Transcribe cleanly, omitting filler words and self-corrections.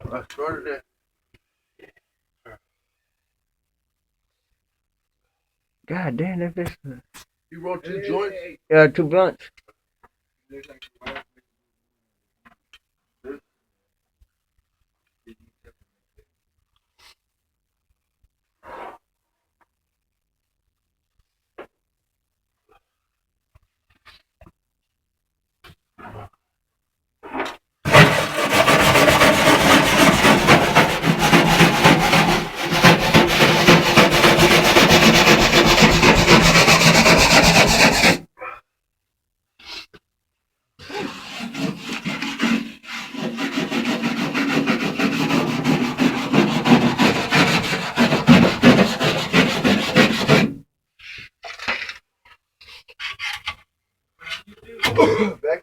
I started it. God damn, that bitch. You rolled 2 joints? 2 blunts. Back